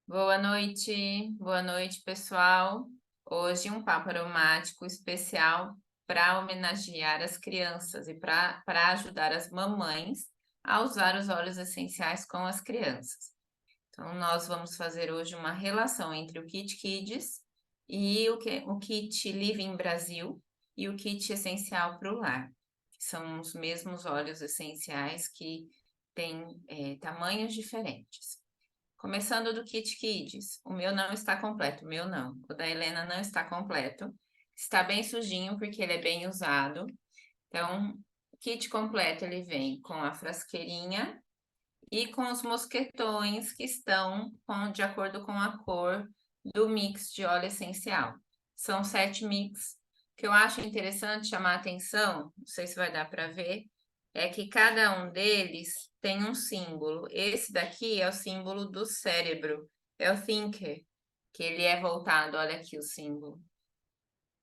Boa noite, pessoal. Hoje um papo aromático especial para homenagear as crianças e para ajudar as mamães a usar os óleos essenciais com as crianças. Então, nós vamos fazer hoje uma relação entre o Kit Kids e o Kit Living Brasil e o Kit Essencial para o Lar, que são os mesmos óleos essenciais que têm tamanhos diferentes. Começando do Kit Kids, o meu não está completo, o meu não. O da Helena não está completo. Está bem sujinho porque ele é bem usado. Então, o kit completo ele vem com a frasqueirinha e com os mosquetões que estão de acordo com a cor do mix de óleo essencial. São 7 mix. O que eu acho interessante chamar a atenção, não sei se vai dar para ver, é que cada um deles tem um símbolo. Esse daqui é o símbolo do cérebro, é o thinker, que ele é voltado, olha aqui o símbolo.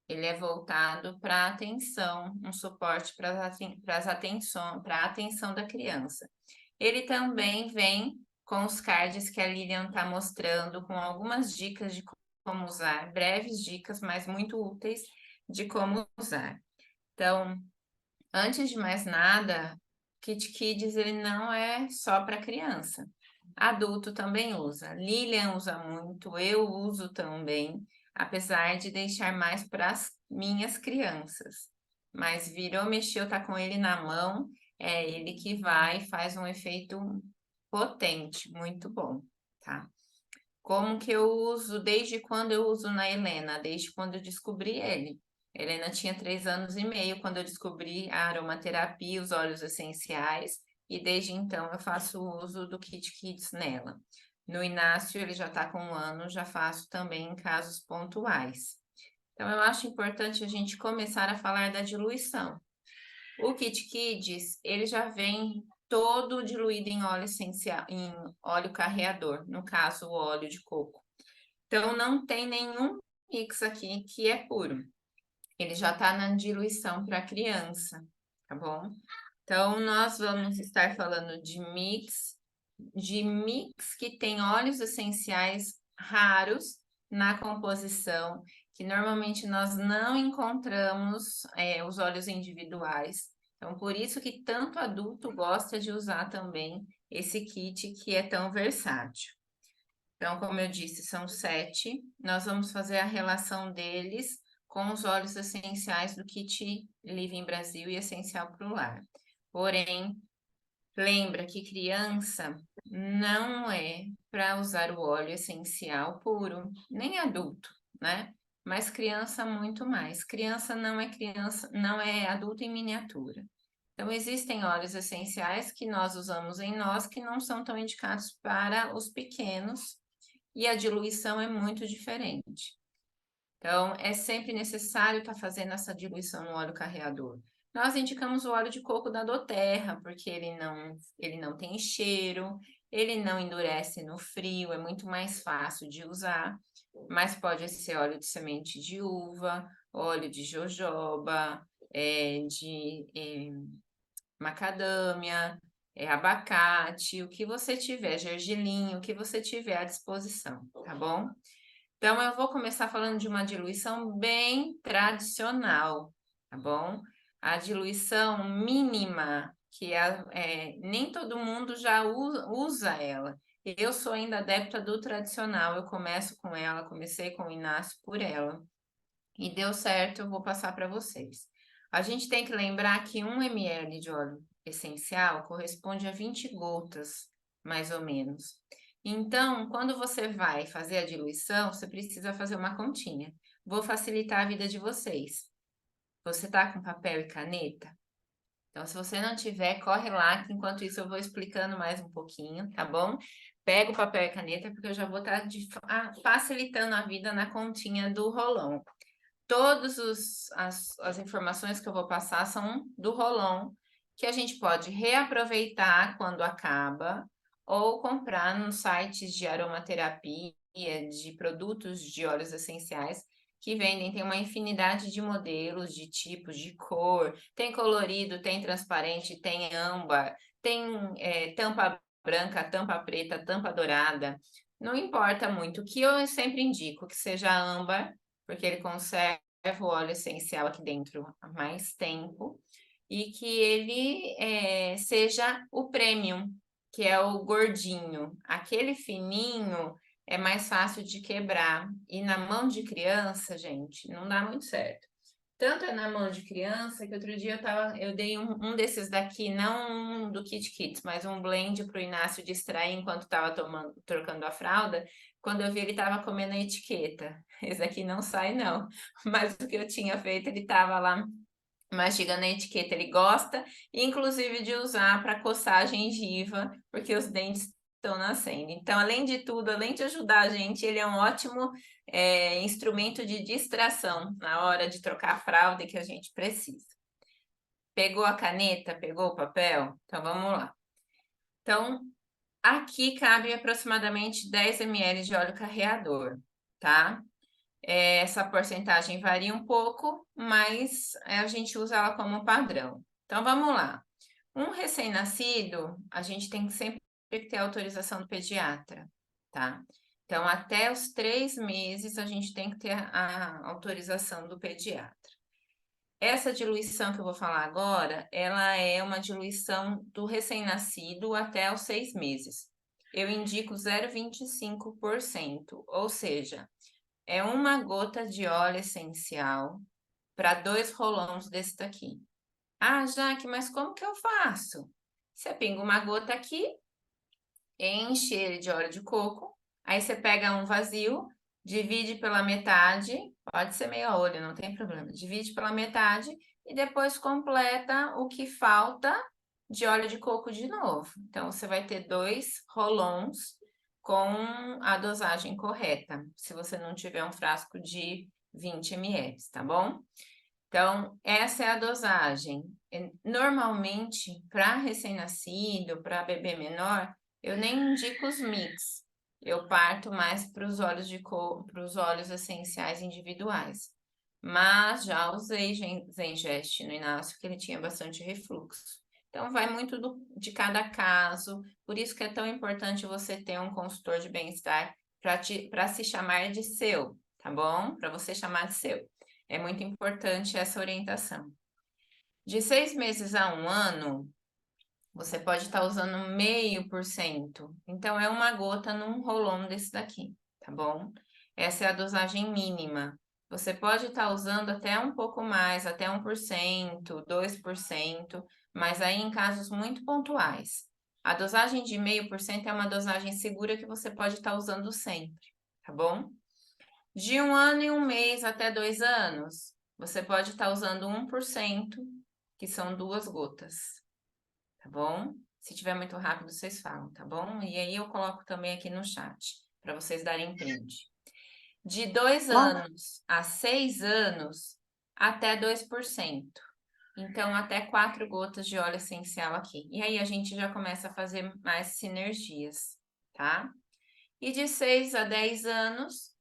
Ele é voltado para a atenção, um suporte para a atenção da criança. Ele também vem com os cards que a Lilian está mostrando, com algumas dicas de como usar, breves dicas, mas muito úteis de como usar. Então, antes de mais nada, Kit Kids ele não é só para criança. Adulto também usa. Lilian usa muito, eu uso também, apesar de deixar mais para as minhas crianças. Mas virou, mexeu, tá com ele na mão, é ele que vai e faz um efeito potente, muito bom, tá? Como que eu uso, desde quando eu uso na Helena? Desde quando eu descobri ele. Helena tinha 3 anos e meio quando eu descobri a aromaterapia, os óleos essenciais, e desde então eu faço uso do Kit Kids nela. No Inácio, ele já está com 1 ano, já faço também em casos pontuais. Então, eu acho importante a gente começar a falar da diluição. O Kit Kids, ele já vem todo diluído em óleo essencial, em óleo carreador, no caso, o óleo de coco. Então, não tem nenhum mix aqui que é puro. Ele já está na diluição para criança, tá bom? Então, nós vamos estar falando de mix que tem óleos essenciais raros na composição, que normalmente nós não encontramos os óleos individuais. Então, por isso que tanto adulto gosta de usar também esse kit que é tão versátil. Então, como eu disse, são 7. Nós vamos fazer a relação deles com os óleos essenciais do kit Living Brasil e essencial para o lar. Porém, lembra que criança não é para usar o óleo essencial puro, nem adulto, né? Mas criança muito mais. Criança, não é adulto em miniatura. Então, existem óleos essenciais que nós usamos em nós que não são tão indicados para os pequenos e a diluição é muito diferente. Então, é sempre necessário estar fazendo essa diluição no óleo carreador. Nós indicamos o óleo de coco da doTERRA, porque ele não tem cheiro, ele não endurece no frio, é muito mais fácil de usar, mas pode ser óleo de semente de uva, óleo de jojoba, macadâmia, abacate, o que você tiver, gergelim, o que você tiver à disposição, tá bom? Então, eu vou começar falando de uma diluição bem tradicional, tá bom? A diluição mínima, nem todo mundo já usa ela. Eu sou ainda adepta do tradicional, eu começo com ela, comecei com o Inácio por ela. E deu certo, eu vou passar para vocês. A gente tem que lembrar que 1 ml de óleo essencial corresponde a 20 gotas, mais ou menos. Então, quando você vai fazer a diluição, você precisa fazer uma continha. Vou facilitar a vida de vocês. Você tá com papel e caneta? Então, se você não tiver, corre lá, que enquanto isso eu vou explicando mais um pouquinho, tá bom? Pega o papel e caneta, porque eu já vou estar facilitando a vida na continha do rolão. Todas as informações que eu vou passar são do rolão, que a gente pode reaproveitar quando acaba, ou comprar nos sites de aromaterapia, de produtos de óleos essenciais, que vendem, tem uma infinidade de modelos, de tipos, de cor, tem colorido, tem transparente, tem âmbar, tem tampa branca, tampa preta, tampa dourada. não importa muito. O que eu sempre indico que seja âmbar, porque ele conserva o óleo essencial aqui dentro há mais tempo, e que ele seja o premium, que é o gordinho. Aquele fininho é mais fácil de quebrar. E na mão de criança, gente, não dá muito certo. Tanto é na mão de criança que outro dia eu dei um desses daqui, não um do Kit Kits, mas um blend para o Inácio distrair enquanto estava trocando a fralda. Quando eu vi, ele estava comendo a etiqueta. Esse aqui não sai, não. Mas o que eu tinha feito, ele estava lá mastigando a etiqueta. Ele gosta, inclusive, de usar para coçar a gengiva, porque os dentes estão nascendo. Então, além de tudo, além de ajudar a gente, ele é um ótimo instrumento de distração na hora de trocar a fralda que a gente precisa. Pegou a caneta? Pegou o papel? Então, vamos lá. Então, aqui cabe aproximadamente 10 ml de óleo carreador, tá? Essa porcentagem varia um pouco, mas a gente usa ela como padrão. Então, vamos lá. Um recém-nascido, a gente tem que sempre ter autorização do pediatra, tá? Então, até os 3 meses, a gente tem que ter a autorização do pediatra. Essa diluição que eu vou falar agora, ela é uma diluição do recém-nascido até os 6 meses. Eu indico 0,25%, ou seja, é uma gota de óleo essencial para 2 rolões desse daqui. Ah, Jaque, mas como que eu faço? Você pinga uma gota aqui, enche ele de óleo de coco, aí você pega um vazio, divide pela metade, pode ser meio a olho, não tem problema, divide pela metade e depois completa o que falta de óleo de coco de novo. Então, você vai ter 2 rolões com a dosagem correta, se você não tiver um frasco de 20 ml, tá bom? Então, essa é a dosagem. Normalmente, para recém-nascido, para bebê menor, eu nem indico os mix. Eu parto mais para os óleos essenciais individuais. Mas já usei Zengest no Inácio, que ele tinha bastante refluxo. Então, vai muito de cada caso. Por isso que é tão importante você ter um consultor de bem-estar para se chamar de seu, tá bom? Para você chamar de seu. É muito importante essa orientação. De 6 meses a 1 ano, você pode estar usando 0,5%. Então, é uma gota num rolão desse daqui, tá bom? Essa é a dosagem mínima. Você pode estar usando até um pouco mais, até 1%, 2%, mas aí em casos muito pontuais. A dosagem de 0,5% é uma dosagem segura que você pode estar usando sempre, tá bom? De 1 ano e 1 mês até 2 anos, você pode estar usando 1%, que são 2 gotas, tá bom? Se tiver muito rápido, vocês falam, tá bom? E aí eu coloco também aqui no chat, para vocês darem print. De 2 anos a 6 anos, até 2%. Então, até 4 gotas de óleo essencial aqui. E aí a gente já começa a fazer mais sinergias, tá? E de 6 a 10 anos,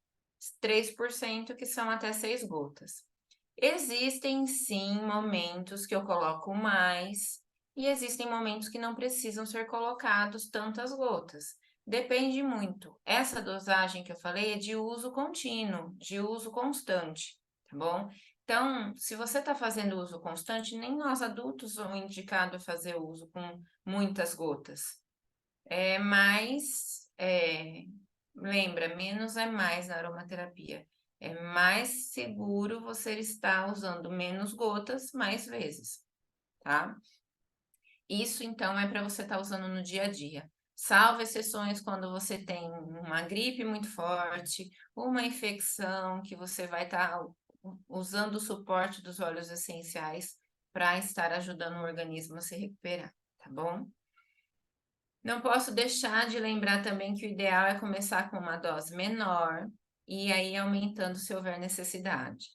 3%, que são até 6 gotas. Existem, sim, momentos que eu coloco mais e existem momentos que não precisam ser colocados tantas gotas. Depende muito. Essa dosagem que eu falei é de uso contínuo, de uso constante, tá bom? Então, se você está fazendo uso constante, nem nós adultos somos indicados a fazer uso com muitas gotas. Lembra, menos é mais na aromaterapia. É mais seguro você estar usando menos gotas mais vezes, tá? Isso, então, é para você estar usando no dia a dia. Salvo exceções quando você tem uma gripe muito forte, uma infecção, que você vai estar usando o suporte dos óleos essenciais para estar ajudando o organismo a se recuperar, tá bom? Não posso deixar de lembrar também que o ideal é começar com uma dose menor e aí aumentando se houver necessidade.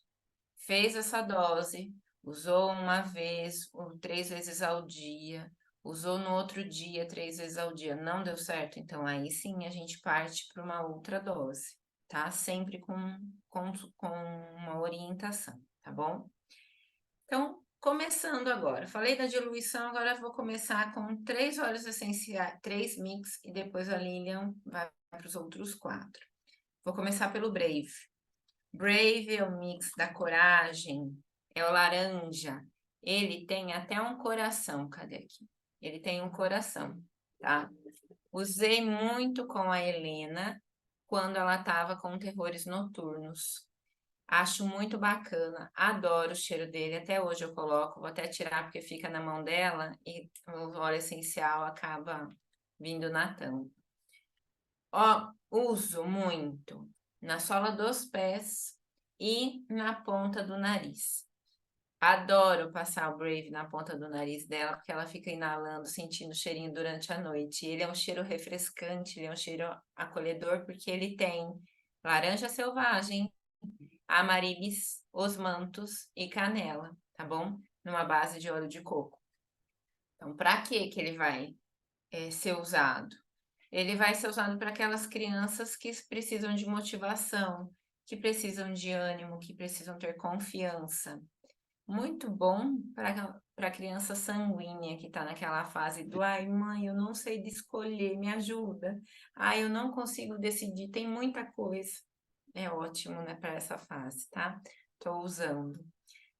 Fez essa dose, usou uma vez ou 3 vezes ao dia, usou no outro dia 3 vezes ao dia, não deu certo, então aí sim a gente parte para uma outra dose, tá? Sempre com uma orientação, tá bom? Então, começando agora. Falei da diluição, agora vou começar com 3 óleos essenciais, 3 mix, e depois a Lilian vai para os outros 4. Vou começar pelo Brave. Brave é o mix da coragem, é o laranja. Ele tem até um coração, cadê aqui? Ele tem um coração, tá? Usei muito com a Helena quando ela estava com terrores noturnos. Acho muito bacana, adoro o cheiro dele, até hoje eu coloco, vou até tirar porque fica na mão dela e o óleo essencial acaba vindo na tampa. Ó, uso muito na sola dos pés e na ponta do nariz. Adoro passar o Brave na ponta do nariz dela, porque ela fica inalando, sentindo o cheirinho durante a noite. Ele é um cheiro refrescante, ele é um cheiro acolhedor, porque ele tem laranja selvagem, amaribis, osmantos e canela, tá bom? Numa base de óleo de coco. Então, para que ele vai ser usado? Ele vai ser usado para aquelas crianças que precisam de motivação, que precisam de ânimo, que precisam ter confiança. Muito bom para a criança sanguínea que está naquela fase do ai, mãe, eu não sei de escolher, me ajuda. Ai, eu não consigo decidir, tem muita coisa. É ótimo, né, para essa fase, tá? Estou usando.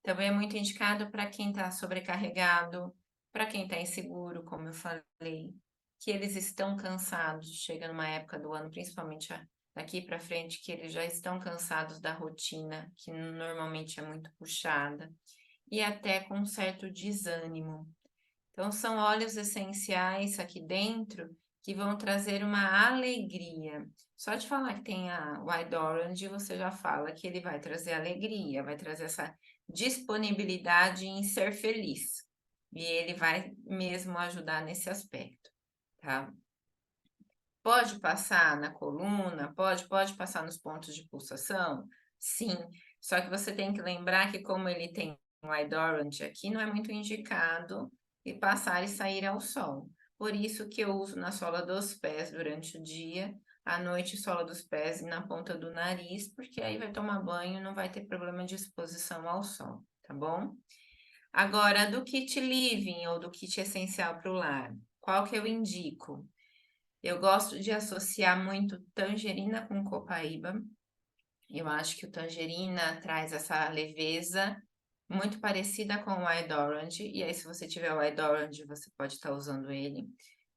Também é muito indicado para quem está sobrecarregado, para quem está inseguro, como eu falei, que eles estão cansados, chega numa época do ano, principalmente daqui para frente, que eles já estão cansados da rotina, que normalmente é muito puxada, e até com um certo desânimo. Então, são óleos essenciais aqui dentro que vão trazer uma alegria. Só de falar que tem a Wild Orange, você já fala que ele vai trazer alegria, vai trazer essa disponibilidade em ser feliz. E ele vai mesmo ajudar nesse aspecto, tá? Pode passar na coluna, pode passar nos pontos de pulsação? Sim, só que você tem que lembrar que como ele tem o Wild Orange aqui, não é muito indicado e passar e sair ao sol. Por isso que eu uso na sola dos pés durante o dia, à noite sola dos pés e na ponta do nariz, porque aí vai tomar banho e não vai ter problema de exposição ao sol, tá bom? Agora, do kit Living ou do kit essencial para o lar, qual que eu indico? Eu gosto de associar muito tangerina com copaíba. Eu acho que o tangerina traz essa leveza muito parecida com o Wild Orange. E aí, se você tiver o Wild Orange, você pode estar usando ele.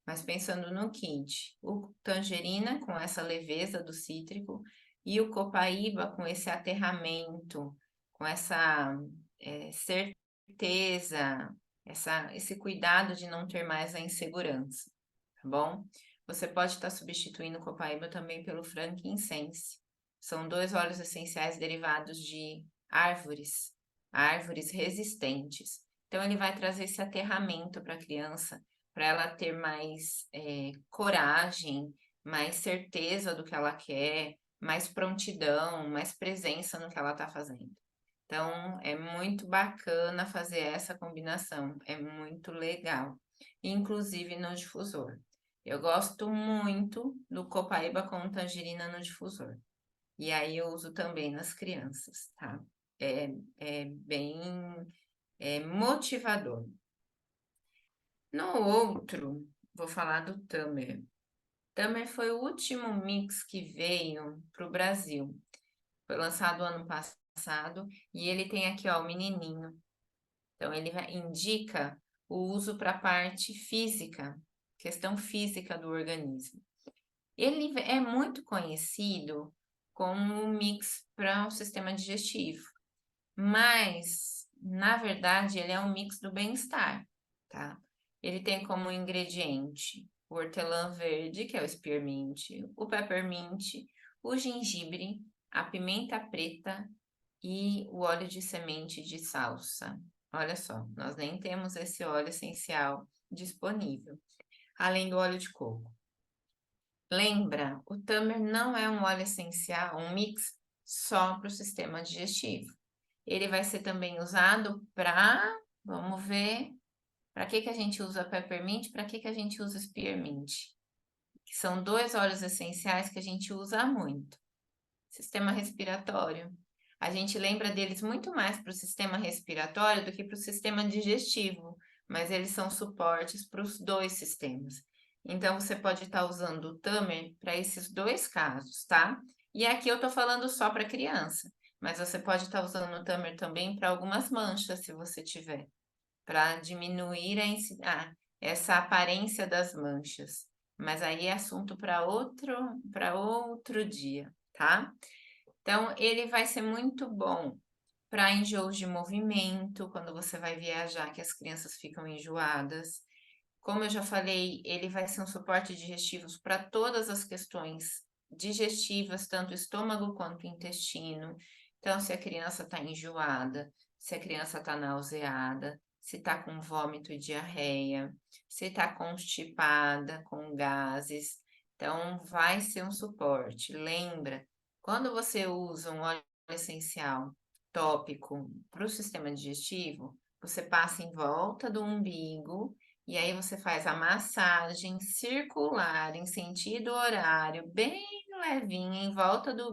Mas pensando no kit, o tangerina com essa leveza do cítrico e o copaíba com esse aterramento, com essa certeza, esse cuidado de não ter mais a insegurança, tá bom? Você pode estar substituindo o copaíba também pelo frankincense. São 2 óleos essenciais derivados de árvores resistentes. Então, ele vai trazer esse aterramento para a criança, para ela ter mais coragem, mais certeza do que ela quer, mais prontidão, mais presença no que ela está fazendo. Então, é muito bacana fazer essa combinação, é muito legal, inclusive no difusor. Eu gosto muito do copaíba com tangerina no difusor. E aí eu uso também nas crianças, tá? É bem motivador. No outro, vou falar do Tamer. Tamer foi o último mix que veio para o Brasil. Foi lançado ano passado e ele tem aqui, ó, o menininho. Então, ele indica o uso para a parte física, questão física do organismo. Ele é muito conhecido como um mix para o sistema digestivo, mas, na verdade, ele é um mix do bem-estar, tá? Ele tem como ingrediente o hortelã verde, que é o spearmint, o peppermint, o gengibre, a pimenta preta e o óleo de semente de salsa. Olha só, nós nem temos esse óleo essencial disponível, além do óleo de coco. Lembra, o Tamer não é um óleo essencial, um mix só para o sistema digestivo. Ele vai ser também usado para, vamos ver, para que a gente usa peppermint, para que a gente usa spearmint? Que são 2 óleos essenciais que a gente usa muito. Sistema respiratório. A gente lembra deles muito mais para o sistema respiratório do que para o sistema digestivo, mas eles são suportes para os 2 sistemas. Então, você pode estar usando o Tamer para esses dois casos, tá? E aqui eu estou falando só para criança, mas você pode estar usando o Tamer também para algumas manchas, se você tiver, para diminuir essa aparência das manchas. Mas aí é assunto para outro dia, tá? Então, ele vai ser muito bom para enjoos de movimento, quando você vai viajar, que as crianças ficam enjoadas. Como eu já falei, ele vai ser um suporte digestivo para todas as questões digestivas, tanto estômago quanto intestino. Então, se a criança está enjoada, se a criança está nauseada, se está com vômito e diarreia, se está constipada, com gases, então vai ser um suporte. Lembra, quando você usa um óleo essencial tópico para o sistema digestivo, você passa em volta do umbigo e aí você faz a massagem circular em sentido horário, bem levinha, em volta do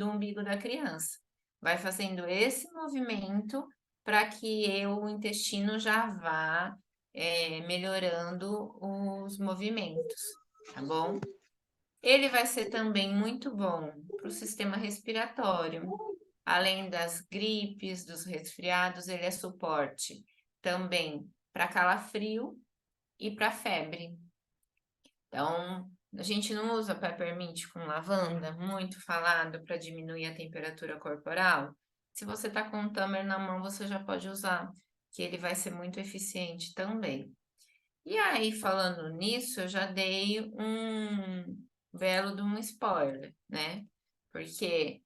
umbigo da criança. Vai fazendo esse movimento para que o intestino já vá melhorando os movimentos, tá bom? Ele vai ser também muito bom para o sistema respiratório. Além das gripes, dos resfriados, ele é suporte também para calafrio e para febre. Então, a gente não usa peppermint com lavanda, muito falado para diminuir a temperatura corporal. Se você está com um Tamer na mão, você já pode usar, que ele vai ser muito eficiente também. E aí, falando nisso, eu já dei um belo de um spoiler, né? Porque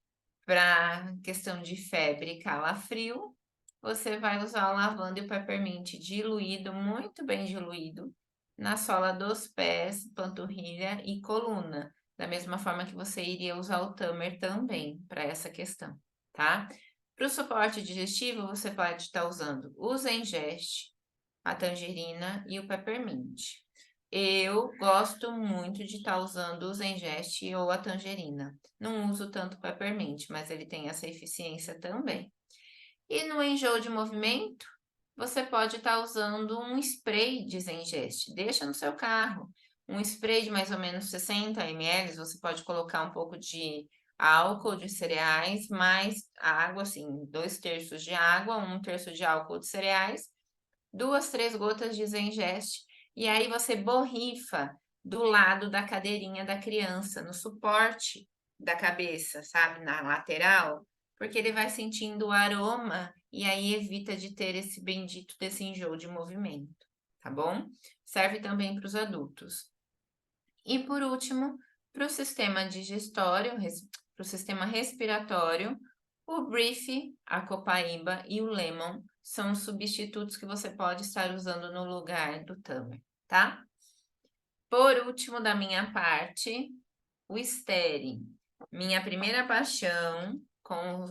para questão de febre e calafrio, você vai usar o lavanda e o peppermint diluído, muito bem diluído, na sola dos pés, panturrilha e coluna, da mesma forma que você iria usar o Tamer também para essa questão, tá? Para o suporte digestivo, você pode estar usando o Zengest, a tangerina e o peppermint. Eu gosto muito de estar usando o Zengest ou a tangerina. Não uso tanto o peppermint, mas ele tem essa eficiência também. E no enjoo de movimento, você pode estar usando um spray de Zengest. Deixa no seu carro. Um spray de mais ou menos 60 ml, você pode colocar um pouco de álcool de cereais, mais água, assim, 2/3 de água, 1/3 de álcool de cereais, 2, 3 gotas de Zengest, e aí você borrifa do lado da cadeirinha da criança, no suporte da cabeça, sabe, na lateral, porque ele vai sentindo o aroma e aí evita de ter esse bendito desse enjoo de movimento, tá bom? Serve também para os adultos. E por último, para o sistema digestório, para o sistema respiratório, o Brief, a Copaíba e o Lemon são os substitutos que você pode estar usando no lugar do Tamer, tá? Por último, da minha parte, o Steri, minha primeira paixão com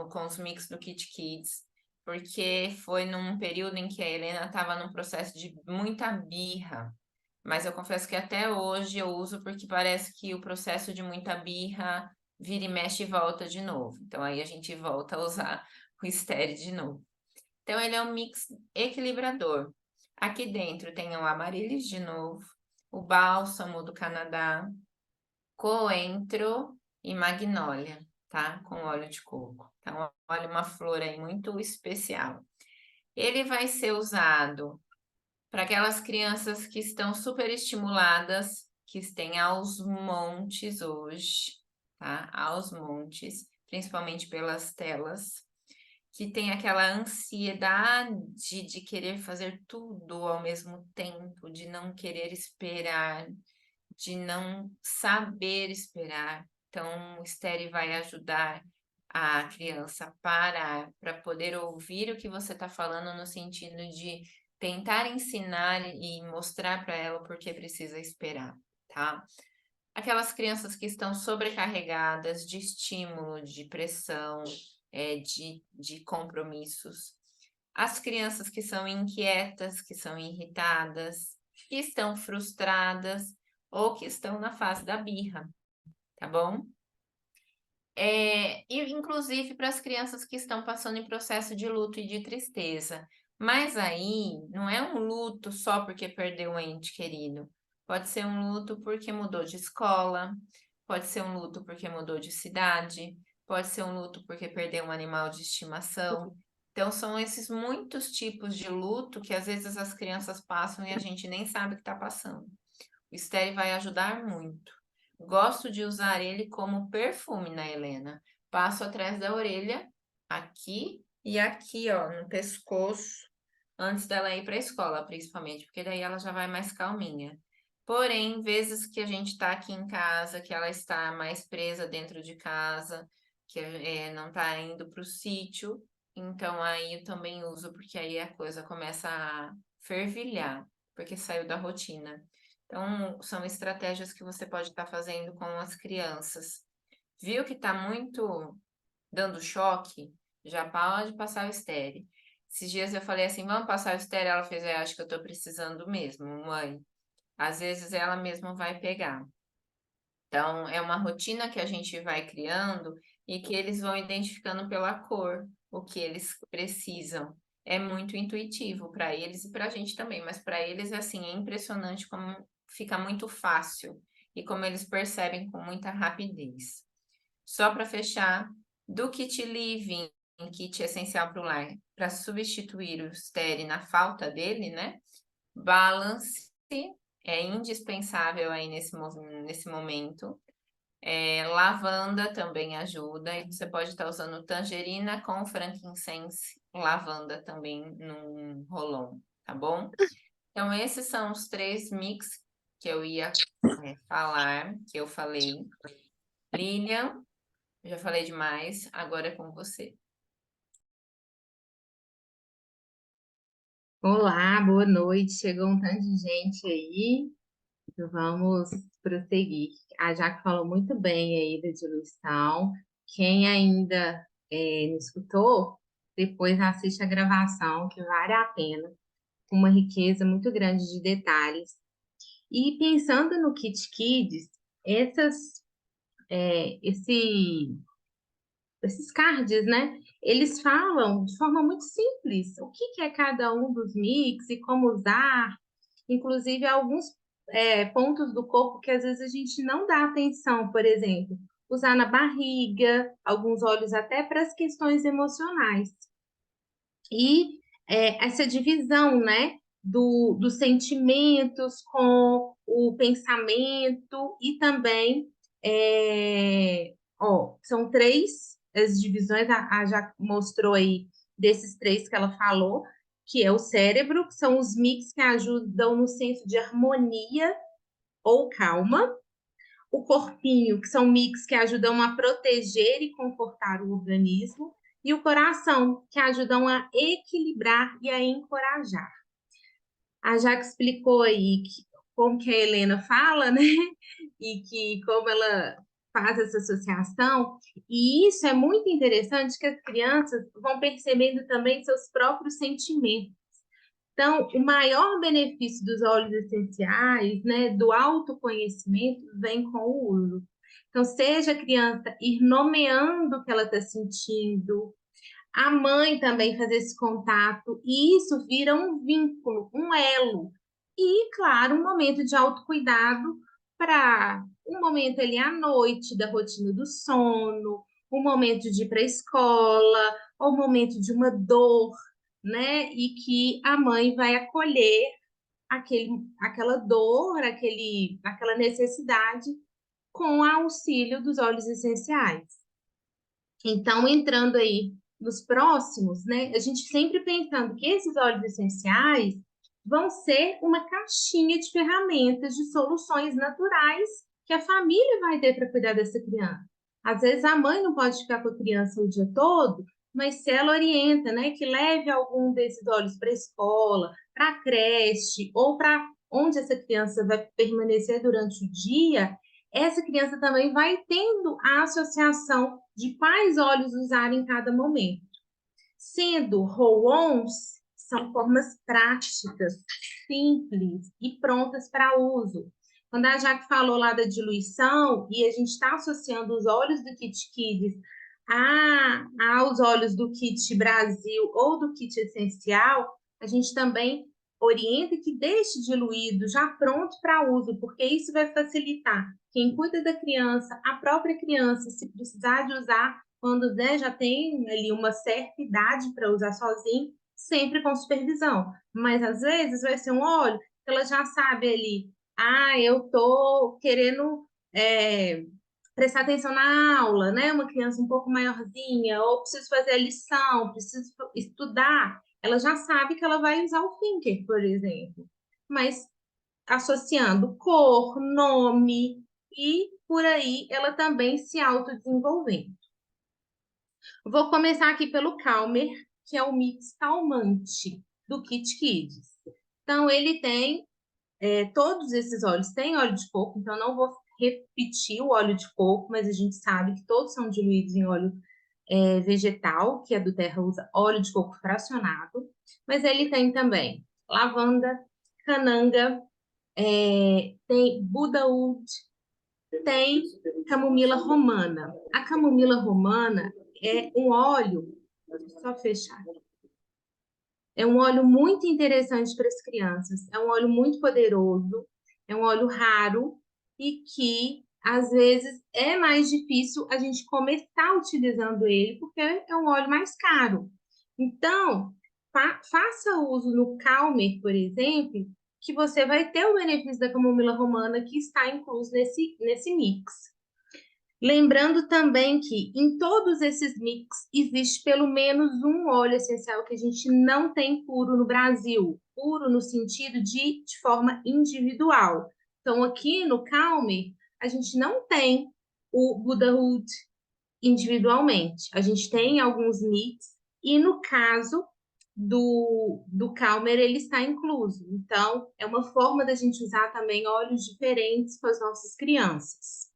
com os mix do Kit Kids, porque foi num período em que a Helena estava num processo de muita birra, mas eu confesso que até hoje eu uso porque parece que o processo de muita birra vira e mexe e volta de novo. Então aí a gente volta a usar o Steri de novo. Então ele é um mix equilibrador. Aqui dentro tem o Amaryllis de novo, o bálsamo do Canadá, coentro e magnólia, tá? Com óleo de coco. Então, olha, uma flor aí muito especial. Ele vai ser usado para aquelas crianças que estão super estimuladas, que têm aos montes hoje, tá? Aos montes, principalmente pelas telas, que tem aquela ansiedade de querer fazer tudo ao mesmo tempo, de não querer esperar, de não saber esperar. Então, o Steri vai ajudar a criança a parar para poder ouvir o que você está falando no sentido de tentar ensinar e mostrar para ela por que precisa esperar, tá? Aquelas crianças que estão sobrecarregadas de estímulo, de pressão, de compromissos. As crianças que são inquietas, que são irritadas, que estão frustradas ou que estão na fase da birra, tá bom? E inclusive para as crianças que estão passando em processo de luto e de tristeza. Mas aí não é um luto só porque perdeu um ente querido. Pode ser um luto porque mudou de escola, pode ser um luto porque mudou de cidade, pode ser um luto porque perdeu um animal de estimação. Então, são esses muitos tipos de luto que às vezes as crianças passam e a gente nem sabe que está passando. O Steri vai ajudar muito. Gosto de usar ele como perfume na Helena. Passo atrás da orelha, aqui e aqui, ó, no pescoço, antes dela ir para a escola, principalmente, porque daí ela já vai mais calminha. Porém, vezes que a gente está aqui em casa, que ela está mais presa dentro de casa, que não está indo para o sítio, então aí eu também uso, porque aí a coisa começa a fervilhar, porque saiu da rotina. Então, são estratégias que você pode estar fazendo com as crianças. Viu que está muito dando choque? Já pode passar o estéreo. Esses dias eu falei assim, vamos passar o estéreo? Ela fez, acho que eu estou precisando mesmo, mãe. Às vezes ela mesma vai pegar. Então, é uma rotina que a gente vai criando e que eles vão identificando pela cor o que eles precisam. É muito intuitivo para eles e para a gente também, mas para eles, assim, é impressionante como fica muito fácil e como eles percebem com muita rapidez. Só para fechar, do kit Living, kit essencial para o lar, para substituir o Steri na falta dele, né? Balance é indispensável aí nesse momento. Lavanda também ajuda, e você pode estar usando tangerina com frankincense, lavanda também num rolon, tá bom? Então, esses são os 3 mix que eu ia falar, que eu falei. Lilian, já falei demais, agora é com você. Olá, boa noite. Chegou um tanto de gente aí. Então vamos prosseguir. A Jaque falou muito bem aí da diluição. Quem ainda não escutou, depois assiste a gravação, que vale a pena. Com uma riqueza muito grande de detalhes. E pensando no Kit Kids, esse esses cards, né? Eles falam de forma muito simples o que que é cada um dos mix e como usar, inclusive alguns pontos do corpo que às vezes a gente não dá atenção, por exemplo, usar na barriga, alguns olhos até para as questões emocionais. E essa divisão, né? Dos sentimentos com o pensamento e também são 3 as divisões, a já mostrou aí desses 3 que ela falou, que é o cérebro, que são os mix que ajudam no senso de harmonia ou calma, o corpinho, que são mix que ajudam a proteger e confortar o organismo, e o coração, que ajudam a equilibrar e a encorajar. A Jaque explicou aí como que a Helena fala, né? E que como ela faz essa associação, e isso é muito interessante que as crianças vão percebendo também seus próprios sentimentos. Então, o maior benefício dos óleos essenciais, né, do autoconhecimento, vem com o uso. Então, seja a criança ir nomeando o que ela está sentindo, a mãe também fazer esse contato, e isso vira um vínculo, um elo. E, claro, um momento de autocuidado para um momento ali à noite da rotina do sono, um momento de ir para a escola, ou um momento de uma dor, né? E que a mãe vai acolher aquela dor, aquela necessidade com o auxílio dos óleos essenciais. Então, entrando aí nos próximos, né, a gente sempre pensando que esses óleos essenciais vão ser uma caixinha de ferramentas, de soluções naturais que a família vai ter para cuidar dessa criança. Às vezes a mãe não pode ficar com a criança o dia todo, mas se ela orienta, né, que leve algum desses óleos para a escola, para a creche ou para onde essa criança vai permanecer durante o dia, essa criança também vai tendo a associação de quais óleos usar em cada momento. Sendo roll-ons, são formas práticas, simples e prontas para uso. Quando a Jaque falou lá da diluição, e a gente está associando os óleos do Kit Kids aos óleos do Kit Brasil ou do Kit Essencial, a gente também orienta que deixe diluído já pronto para uso, porque isso vai facilitar quem cuida da criança, a própria criança, se precisar de usar, quando né, já tem ali uma certa idade para usar sozinho, sempre com supervisão. Mas às vezes vai ser um óleo que ela já sabe ali, eu tô querendo prestar atenção na aula, né? Uma criança um pouco maiorzinha, ou preciso fazer a lição, preciso estudar, ela já sabe que ela vai usar o Thinker, por exemplo. Mas associando cor, nome e por aí ela também se autodesenvolvendo. Vou começar aqui pelo Calmer, que é o mix calmante do Kit Kids. Então, ele tem todos esses óleos têm óleo de coco, então não vou repetir o óleo de coco, mas a gente sabe que todos são diluídos em óleo vegetal, que a do Terra usa óleo de coco fracionado, mas ele tem também lavanda, cananga, tem budaúd, tem camomila romana. A camomila romana é um óleo, deixa eu só fechar. É um óleo muito interessante para as crianças. É um óleo muito poderoso, é um óleo raro e que às vezes é mais difícil a gente começar utilizando ele porque é um óleo mais caro. Então, faça uso no Calmer, por exemplo, que você vai ter o benefício da camomila romana que está incluso nesse mix. Lembrando também que em todos esses mix existe pelo menos um óleo essencial que a gente não tem puro no Brasil. Puro no sentido de forma individual. Então, aqui no Calmer, a gente não tem o Buddhahood individualmente. A gente tem alguns mix e no caso do Calmer, ele está incluso. Então, é uma forma da gente usar também óleos diferentes com as nossas crianças.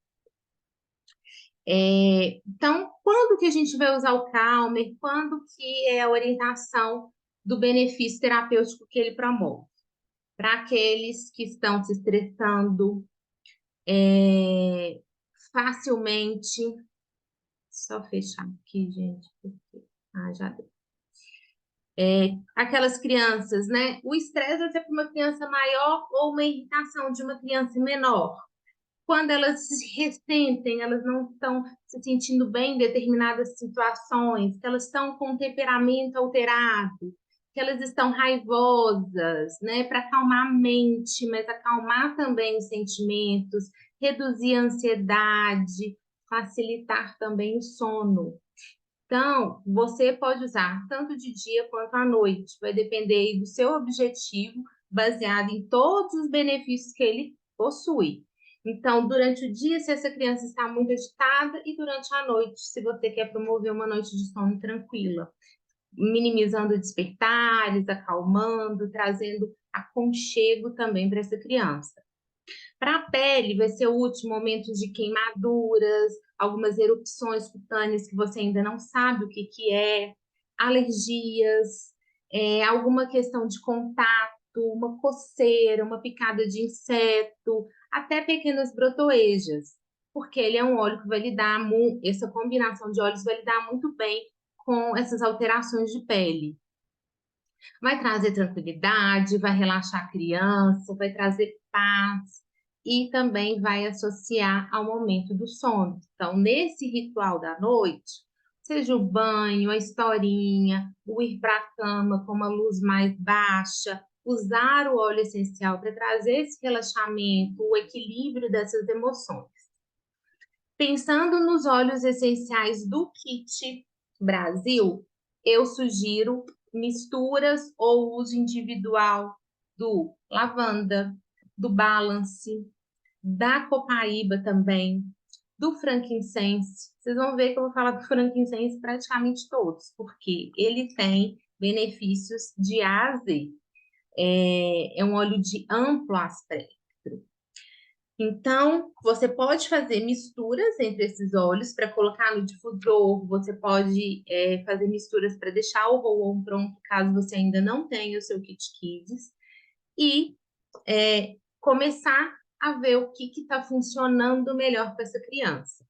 Então, quando que a gente vai usar o Calmer? Quando que é a orientação do benefício terapêutico que ele promove? Para aqueles que estão se estressando facilmente. Só fechar aqui, gente. Já deu. Aquelas crianças, né? O estresse vai ser para uma criança maior ou uma irritação de uma criança menor. Quando elas se ressentem, elas não estão se sentindo bem em determinadas situações, que elas estão com o temperamento alterado, que elas estão raivosas, né? Para acalmar a mente, mas acalmar também os sentimentos, reduzir a ansiedade, facilitar também o sono. Então, você pode usar tanto de dia quanto à noite, vai depender do seu objetivo, baseado em todos os benefícios que ele possui. Então, durante o dia, se essa criança está muito agitada, e durante a noite, se você quer promover uma noite de sono tranquila, minimizando despertares, acalmando, trazendo aconchego também para essa criança. Para a pele, vai ser útil momentos de queimaduras, algumas erupções cutâneas que você ainda não sabe o que é, alergias, alguma questão de contato, uma coceira, uma picada de inseto, até pequenas brotoejas, porque ele é um óleo que vai lidar, essa combinação de óleos vai lidar muito bem com essas alterações de pele. Vai trazer tranquilidade, vai relaxar a criança, vai trazer paz e também vai associar ao momento do sono. Então, nesse ritual da noite, seja o banho, a historinha, o ir para a cama com uma luz mais baixa, usar o óleo essencial para trazer esse relaxamento, o equilíbrio dessas emoções. Pensando nos óleos essenciais do Kit Brasil, eu sugiro misturas ou uso individual do lavanda, do balance, da copaíba também, do frankincense. Vocês vão ver que eu vou falar do frankincense praticamente todos, porque ele tem benefícios de A a Z. É um óleo de amplo aspecto. Então, você pode fazer misturas entre esses óleos para colocar no difusor, você pode fazer misturas para deixar o roll-on pronto, caso você ainda não tenha o seu Kit Kids, e começar a ver o que está funcionando melhor para essa criança.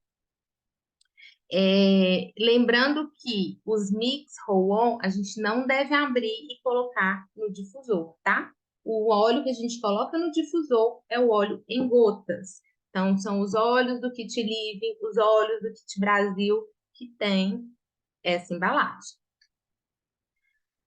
Lembrando que os mix roll-on a gente não deve abrir e colocar no difusor, tá? O óleo que a gente coloca no difusor é o óleo em gotas. Então, são os óleos do Kit Living, os óleos do Kit Brasil que tem essa embalagem.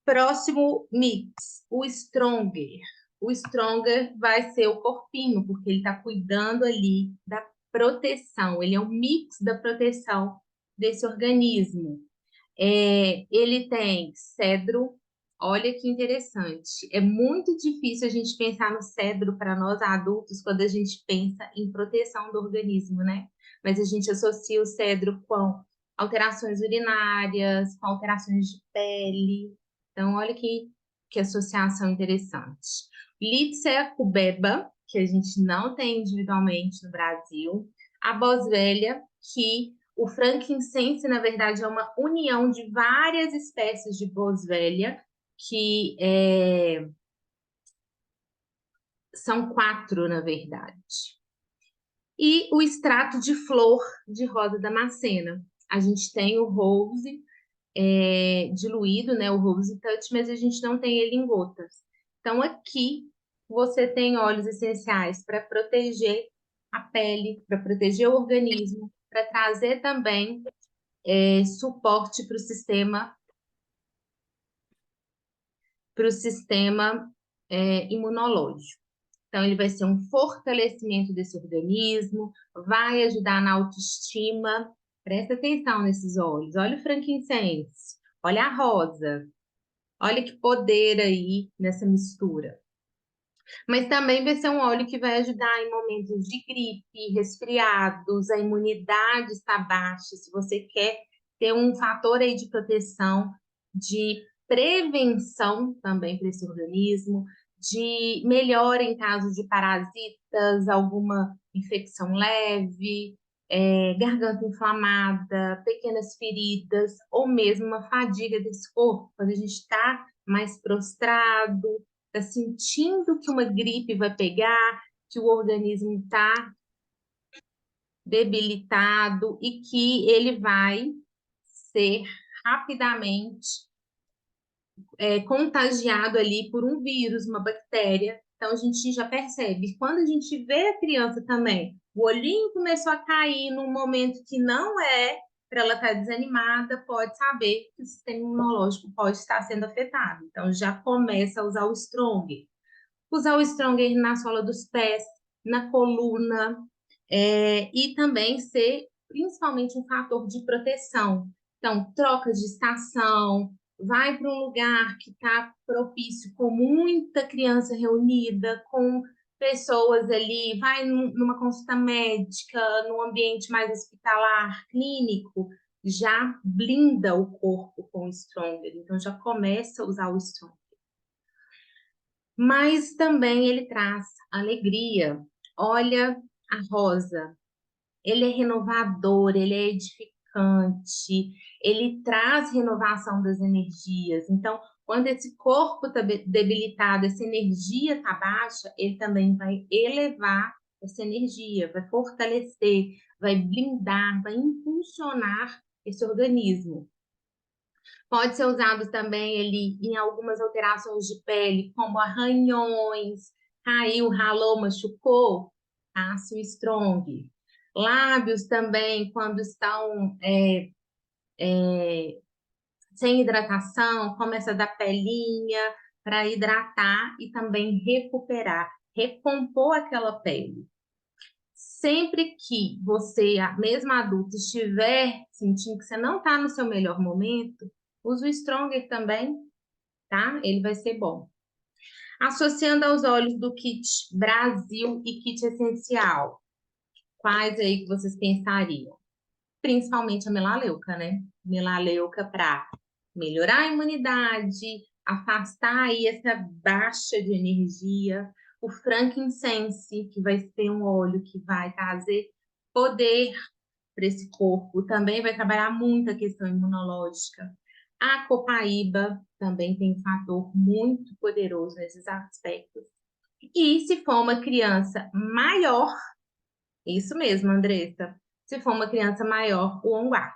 Próximo mix, o Stronger. O Stronger vai ser o corpinho, porque ele está cuidando ali da proteção. Ele é um mix da proteção desse organismo. Ele tem cedro. Olha que interessante. É muito difícil a gente pensar no cedro para nós adultos quando a gente pensa em proteção do organismo, né? Mas a gente associa o cedro com alterações urinárias, com alterações de pele. Então, olha que associação interessante. Lícia cubeba, que a gente não tem individualmente no Brasil. A boswellia, que o frankincense, na verdade, é uma união de várias espécies de boswellia, que são 4, na verdade. E o extrato de flor de rosa damascena. A gente tem o rose diluído, né, o rose touch, mas a gente não tem ele em gotas. Então, aqui você tem óleos essenciais para proteger a pele, para proteger o organismo, para trazer também suporte para o sistema imunológico. Então, ele vai ser um fortalecimento desse organismo, vai ajudar na autoestima. Presta atenção nesses óleos. Olha o frankincense, olha a rosa. Olha que poder aí nessa mistura. Mas também vai ser um óleo que vai ajudar em momentos de gripe, resfriados, a imunidade está baixa. Se você quer ter um fator aí de proteção, de prevenção também para esse organismo, de melhora em caso de parasitas, alguma infecção leve, garganta inflamada, pequenas feridas, ou mesmo uma fadiga desse corpo, quando a gente está mais prostrado, está sentindo que uma gripe vai pegar, que o organismo está debilitado e que ele vai ser rapidamente contagiado ali por um vírus, uma bactéria. Então, a gente já percebe. Quando a gente vê a criança também, o olhinho começou a cair num momento que não é para ela estar desanimada, pode saber que o sistema imunológico pode estar sendo afetado. Então, já começa a usar o Strong. Usar o Stronger na sola dos pés, na coluna, e também ser principalmente um fator de proteção. Então, troca de estação, vai para um lugar que está propício, com muita criança reunida, com pessoas ali, vai numa consulta médica, num ambiente mais hospitalar, clínico, já blinda o corpo com o Stronger. Então, já começa a usar o Stronger. Mas também ele traz alegria. Olha a rosa, ele é renovador, ele é edificante, ele traz renovação das energias. Então, quando esse corpo está debilitado, essa energia está baixa, ele também vai elevar essa energia, vai fortalecer, vai blindar, vai impulsionar esse organismo. Pode ser usado também ele em algumas alterações de pele, como arranhões, caiu, ralou, machucou, passe o Strong. Lábios também, quando estão sem hidratação, começa a dar pelinha para hidratar e também recuperar, recompor aquela pele. Sempre que você, mesmo adulto, estiver sentindo que você não está no seu melhor momento, use o Stronger também, tá? Ele vai ser bom. Associando aos óleos do Kit Brasil e Kit Essencial, quais aí que vocês pensariam? Principalmente a melaleuca, né? Melaleuca para melhorar a imunidade, afastar aí essa baixa de energia. O frankincense, que vai ser um óleo que vai trazer poder para esse corpo, também vai trabalhar muito a questão imunológica. A copaíba também tem um fator muito poderoso nesses aspectos. E se for uma criança maior, isso mesmo, Andressa, se for uma criança maior, o On Guard.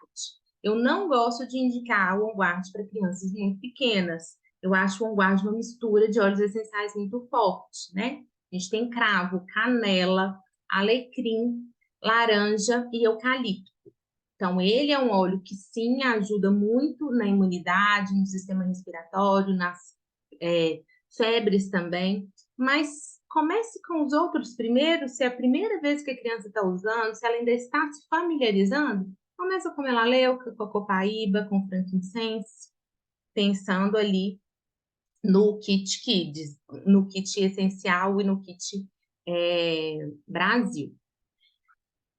Eu não gosto de indicar o On Guard para crianças muito pequenas. Eu acho o onguarde uma mistura de óleos essenciais muito forte, né? A gente tem cravo, canela, alecrim, laranja e eucalipto. Então, ele é um óleo que sim ajuda muito na imunidade, no sistema respiratório, nas é, febres também. Mas comece com os outros primeiro, se é a primeira vez que a criança está usando, se ela ainda está se familiarizando, começa com melaleuca, com a copaíba, com frankincense, pensando ali no kit Kids, no kit essencial e no kit Brasil.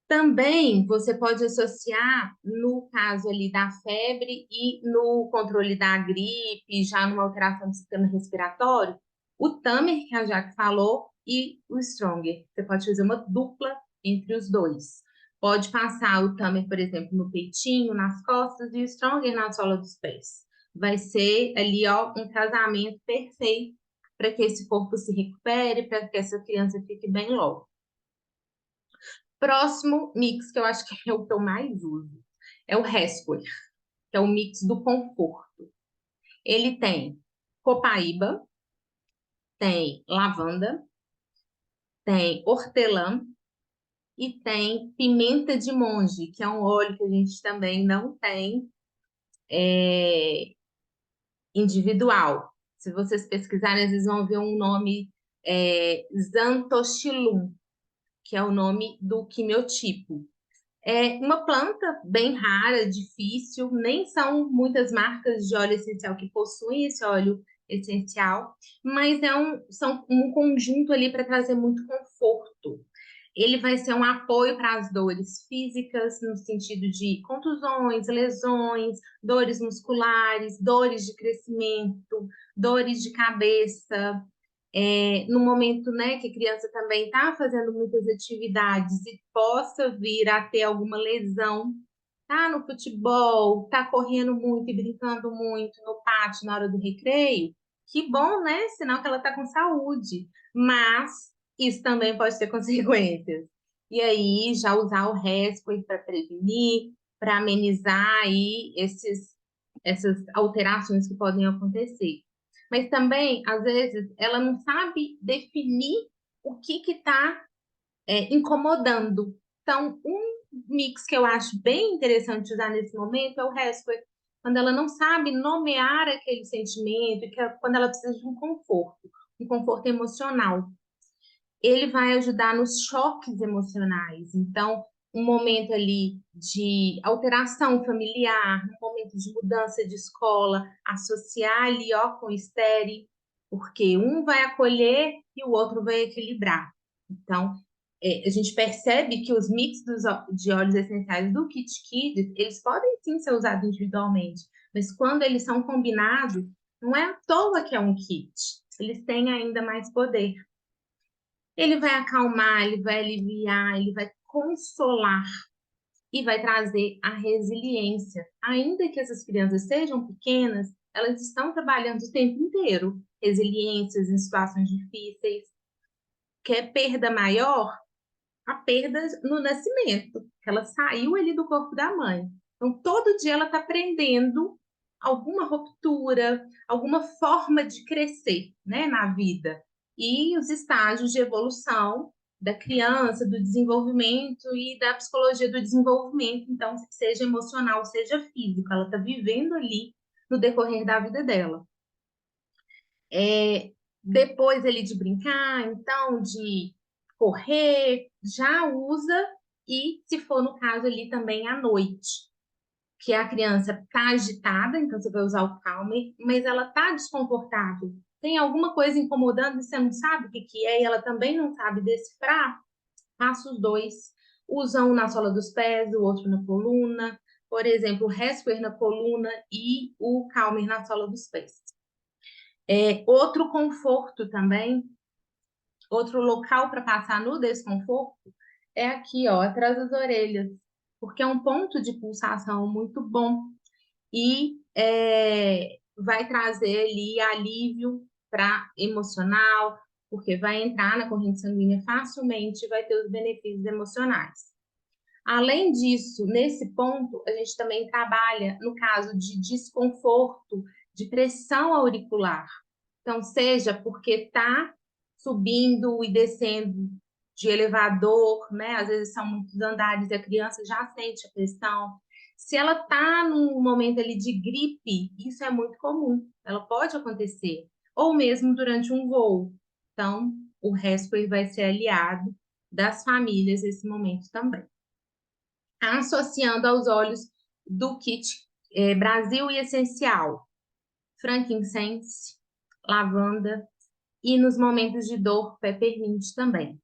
Também você pode associar, no caso ali da febre e no controle da gripe, já numa alteração do sistema respiratório, o Tamer, que a Jaque falou, e o Stronger. Você pode fazer uma dupla entre os dois. Pode passar o Tamer, por exemplo, no peitinho, nas costas, e o Stronger na sola dos pés. Vai ser ali, ó, um casamento perfeito para que esse corpo se recupere, para que essa criança fique bem logo. Próximo mix, que eu acho que é o que eu mais uso, é o Rescue, que é o mix do conforto. Ele tem copaíba, tem lavanda, tem hortelã e tem pimenta de monge, que é um óleo que a gente também não tem individual. Se vocês pesquisarem, às vezes vão ver um nome Xanthoxylum, que é o nome do quimiotipo. É uma planta bem rara, difícil, nem são muitas marcas de óleo essencial que possuem esse óleo essencial, mas são um conjunto ali para trazer muito conforto. Ele vai ser um apoio para as dores físicas, no sentido de contusões, lesões, dores musculares, dores de crescimento, dores de cabeça, no momento, né, que a criança também está fazendo muitas atividades e possa vir a ter alguma lesão, tá no futebol, tá correndo muito e brincando muito no pátio na hora do recreio, que bom, né? Sinal que ela está com saúde, mas isso também pode ter consequências. E aí, já usar o Rescue para prevenir, para amenizar aí essas alterações que podem acontecer. Mas também, às vezes, ela não sabe definir o que está incomodando. Então, um mix que eu acho bem interessante usar nesse momento é o Rescue, quando ela não sabe nomear aquele sentimento, quando ela precisa de um conforto emocional. Ele vai ajudar nos choques emocionais. Então, um momento ali de alteração familiar, um momento de mudança de escola, associar ali ó, com o estere, porque um vai acolher e o outro vai equilibrar. Então, a gente percebe que os mix de óleos essenciais do Kit Kids, eles podem sim ser usados individualmente, mas quando eles são combinados, não é à toa que é um kit. Eles têm ainda mais poder. Ele vai acalmar, ele vai aliviar, ele vai consolar e vai trazer a resiliência. Ainda que essas crianças sejam pequenas, elas estão trabalhando o tempo inteiro. Resiliências em situações difíceis. Quer perda maior? A perda no nascimento, que ela saiu ali do corpo da mãe. Então, todo dia ela está aprendendo alguma ruptura, alguma forma de crescer, né, na vida. E os estágios de evolução da criança, do desenvolvimento e da psicologia do desenvolvimento, então, seja emocional, seja físico, ela está vivendo ali no decorrer da vida dela. Depois ali de brincar, então, de correr, já usa, e se for no caso ali também à noite, que a criança está agitada, então você vai usar o calmer, mas ela está desconfortável. Tem alguma coisa incomodando e você não sabe o que que é, e ela também não sabe decifrar, passa os dois. Usa um na sola dos pés, o outro na coluna. Por exemplo, o Rescue na coluna e o calmer na sola dos pés. Outro conforto também, outro local para passar no desconforto é aqui, ó, atrás das orelhas, porque é um ponto de pulsação muito bom e vai trazer ali alívio para emocional, porque vai entrar na corrente sanguínea facilmente e vai ter os benefícios emocionais. Além disso, nesse ponto, a gente também trabalha no caso de desconforto, de pressão auricular. Então, seja porque está subindo e descendo de elevador, né? Às vezes são muitos andares e a criança já sente a pressão. Se ela está num momento ali de gripe, isso é muito comum, ela pode acontecer. Ou mesmo durante um voo. Então, o Respir vai ser aliado das famílias nesse momento também. Associando aos óleos do kit Brasil e Essencial, frankincense, lavanda e nos momentos de dor, peppermint também.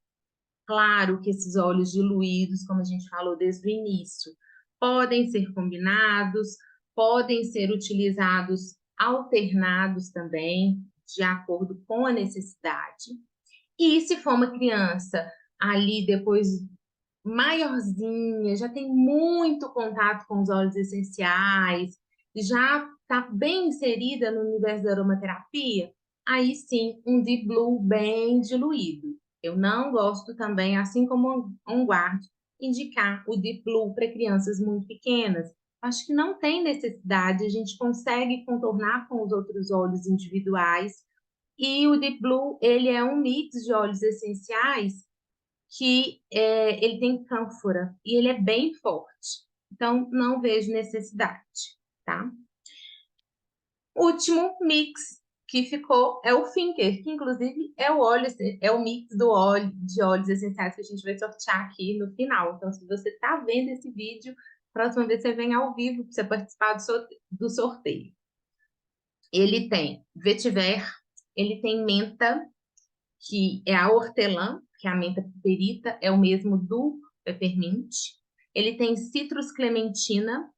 Claro que esses óleos diluídos, como a gente falou desde o início, podem ser combinados, podem ser utilizados alternados também, de acordo com a necessidade. E se for uma criança ali depois maiorzinha, já tem muito contato com os óleos essenciais, já está bem inserida no universo da aromaterapia, aí sim, um Deep Blue bem diluído. Eu não gosto também, assim como On Guard, indicar o Deep Blue para crianças muito pequenas. Acho que não tem necessidade, a gente consegue contornar com os outros óleos individuais. E o Deep Blue, ele é um mix de óleos essenciais que ele tem cânfora e ele é bem forte. Então, não vejo necessidade, tá? Último mix que ficou é o Finker, que inclusive é o óleo, é o mix do óleo de óleos essenciais que a gente vai sortear aqui no final. Então, se você está vendo esse vídeo, próxima vez você vem ao vivo para você participar do sorteio. Ele tem vetiver, ele tem menta, que é a hortelã, que é a menta piperita, é o mesmo do peppermint. Ele tem citrus clementina,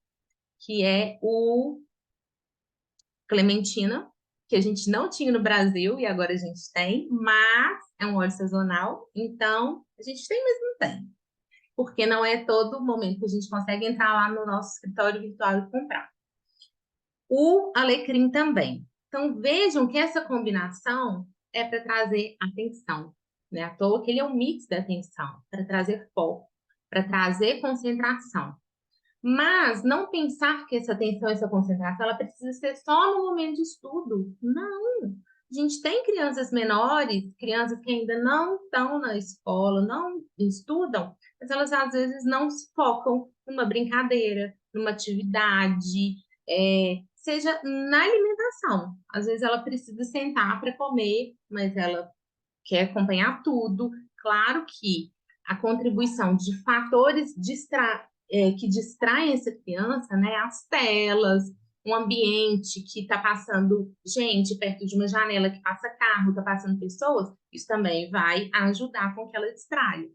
que é o clementina, que a gente não tinha no Brasil e agora a gente tem, mas é um óleo sazonal, então a gente tem, mas não tem. Porque não é todo momento que a gente consegue entrar lá no nosso escritório virtual e comprar. O alecrim também. Então vejam que essa combinação é para trazer atenção, né? À toa que ele é um mix da atenção, para trazer foco, para trazer concentração. Mas não pensar que essa atenção, essa concentração, ela precisa ser só no momento de estudo. Não. A gente tem crianças menores, crianças que ainda não estão na escola, não estudam, mas elas às vezes não se focam numa brincadeira, numa atividade, seja na alimentação. Às vezes ela precisa sentar para comer, mas ela quer acompanhar tudo. Claro que a contribuição de fatores que distraem essa criança, né? As telas, um ambiente que está passando gente perto de uma janela que passa carro, está passando pessoas, isso também vai ajudar com que ela distraia.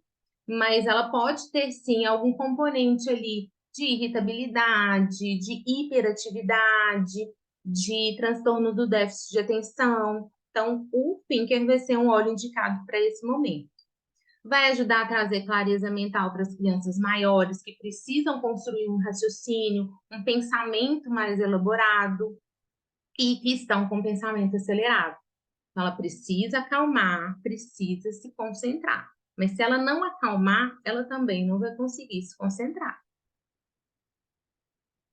Mas ela pode ter, sim, algum componente ali de irritabilidade, de hiperatividade, de transtorno do déficit de atenção. Então, o Pinker vai ser um óleo indicado para esse momento. Vai ajudar a trazer clareza mental para as crianças maiores que precisam construir um raciocínio, um pensamento mais elaborado e que estão com pensamento acelerado. Então, ela precisa acalmar, precisa se concentrar. Mas se ela não acalmar, ela também não vai conseguir se concentrar.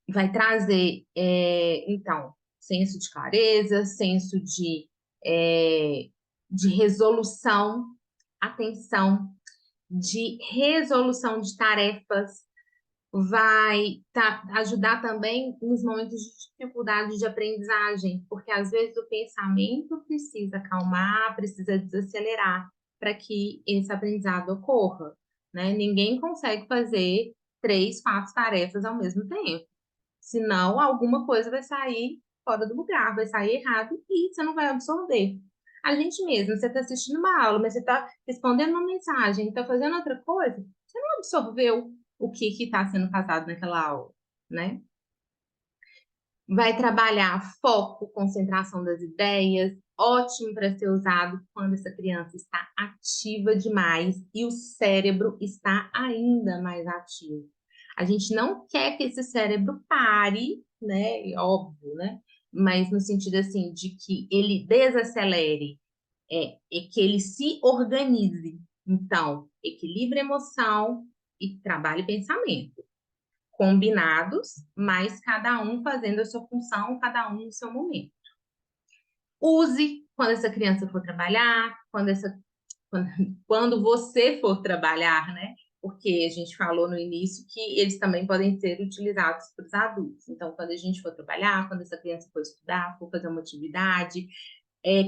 Vai trazer, então, senso de clareza, senso de resolução, atenção, de resolução de tarefas, vai ajudar também nos momentos de dificuldade de aprendizagem, porque às vezes o pensamento precisa acalmar, precisa desacelerar para que esse aprendizado ocorra, né? Ninguém consegue fazer 3, 4 tarefas ao mesmo tempo, senão alguma coisa vai sair fora do lugar, vai sair errado e você não vai absorver. A gente mesmo, você está assistindo uma aula, mas você está respondendo uma mensagem, está fazendo outra coisa, você não absorveu o que está sendo passado naquela aula, né? Vai trabalhar foco, concentração das ideias, ótimo para ser usado quando essa criança está ativa demais e o cérebro está ainda mais ativo. A gente não quer que esse cérebro pare, né? Óbvio, né? Mas no sentido assim de que ele desacelere, que ele se organize. Então, equilíbrio emoção e trabalho e pensamento combinados, mas cada um fazendo a sua função, cada um no seu momento. Use quando essa criança for trabalhar, quando você for trabalhar, né? Porque a gente falou no início que eles também podem ser utilizados para os adultos. Então, quando a gente for trabalhar, quando essa criança for estudar, for fazer uma atividade,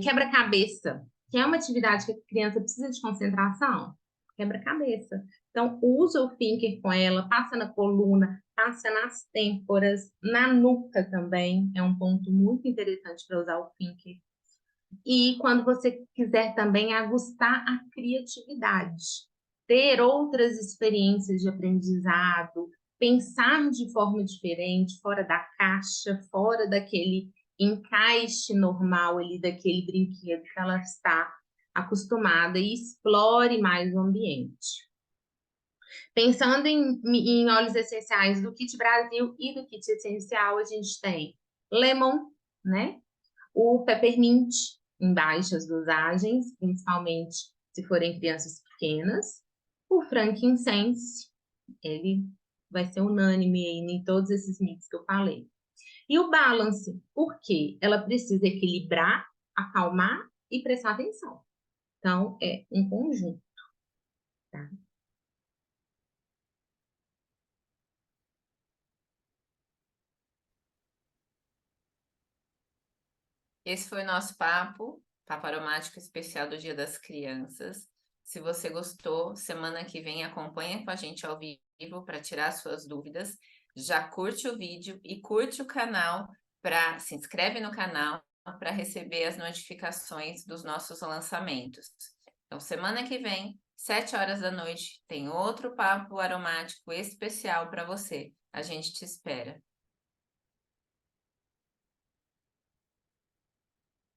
quebra-cabeça, que é uma atividade que a criança precisa de concentração, quebra-cabeça. Então, usa o Thinker com ela, passa na coluna, passa nas têmporas, na nuca também, é um ponto muito interessante para usar o Thinker. E quando você quiser também aguçar a criatividade, ter outras experiências de aprendizado, pensar de forma diferente, fora da caixa, fora daquele encaixe normal ali, daquele brinquedo que ela está acostumada, e explore mais o ambiente. Pensando em óleos essenciais do Kit Brasil e do Kit Essencial, a gente tem Lemon, né? O Peppermint, em baixas dosagens, principalmente se forem crianças pequenas. O Frankincense, ele vai ser unânime aí em todos esses mix que eu falei. E o Balance, porque ela precisa equilibrar, acalmar e prestar atenção. Então, é um conjunto, tá? Esse foi o nosso papo aromático especial do Dia das Crianças. Se você gostou, semana que vem acompanha com a gente ao vivo para tirar suas dúvidas. Já curte o vídeo e curte o canal, se inscreve no canal para receber as notificações dos nossos lançamentos. Então, semana que vem, 7 horas da noite, tem outro papo aromático especial para você. A gente te espera.